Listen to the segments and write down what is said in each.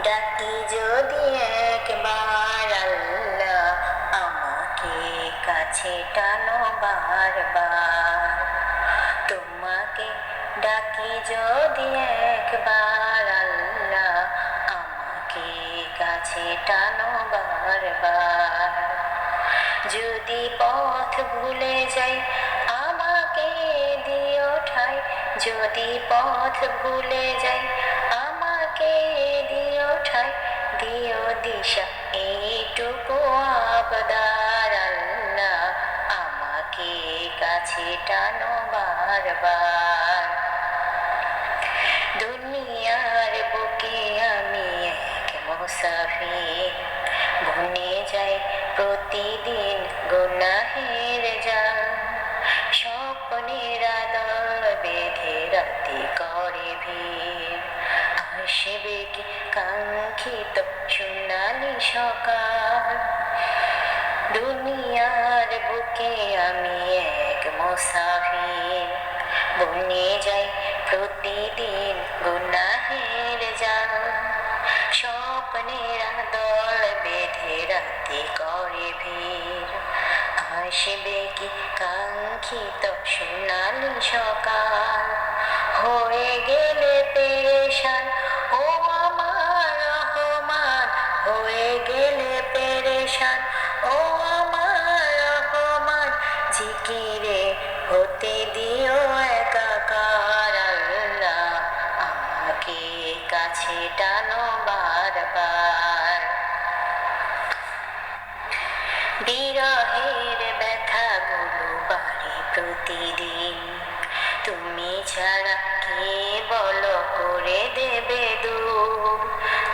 ডাকি যদি একবার আল্লাহ, আমাকে কাছে টানো বারবার। তোমাকে ডাকি যদি একবার আল্লাহ, আমাকে কাছে টানো বারবার। যদি পথ ভুলে যাই আমাকে দিও ঠাই, যদি পথ ভুলে যাই আমাকে দিও ঠাই, দিও দিশা এইটুকু আবদার আল্লাহ, আমাকে কাছে টানো বারবার। দুনিয়ার বুকে আমি এক মুসাফির, বনে যাই প্রতিদিন গুনাহের জাল। স্বপ্নের আদল বেঁধে রাতে করে ভিড়, আসবে কি কাঙ্ক্ষিত সোনালি সকাল। দুনিয়ার বুকে আমি এক মুসাফির, বনে যাই প্রতিদিন গুনাহের জাল। স্বপ্নের আদল বেঁধে রাতে করে ভিড়, আসবে কি কাঙ্ক্ষিত সোনালি সকাল। হয়ে গেলে পেরেশান ও আমার রহমান, হয়ে গেলে পেরেশান ও আমার রহমান। জিকিরে হতে দিও একাকার আল্লাহ, আমাকে কাছে টানো বারবার। বিরহের ব্যথাগুলো বাড়ে প্রতিদিন, তুমি ছাড়া কে বলো করে দেবে দূর।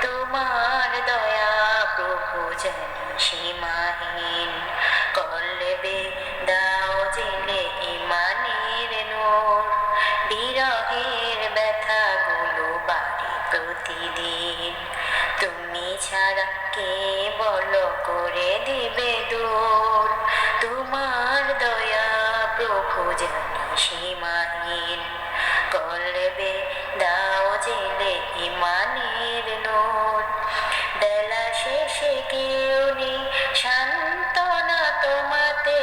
তোমার দয়া প্রভু জানি সীমাহীন, কলবে দাও জেলে ইমানের নূর। বিরহের ব্যথাগুলো বাড়ে প্রতিদিন, তুমি ছাড়া কে বলো করে দিবে দূর। তোমার দয়া প্রভু জানি সীমাহীন, কলবে দাও জেলে ইমানের নূর। বেলা শেষে কেউ নেই সান্ত্বনা তোমাতে,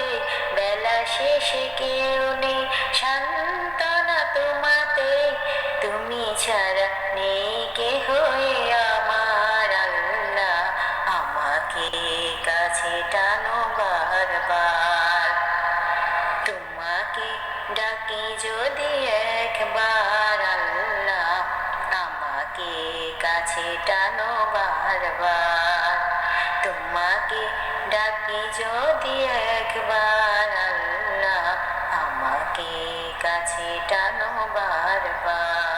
বেলা শেষে কেউ নেই সান্ত্বনা তোমাতে। তুমি ছাড়া নেই কেহ আমার আল্লাহ, আমাকে কাছে টানো বারবার। তোমাকে ডাকি যদি একবার আল্লাহ, আমাকে কাছে টানো বারবার। তোমাকে ডাকি যদি একবার আল্লাহ, আমাকে কাছে টানো বারবার।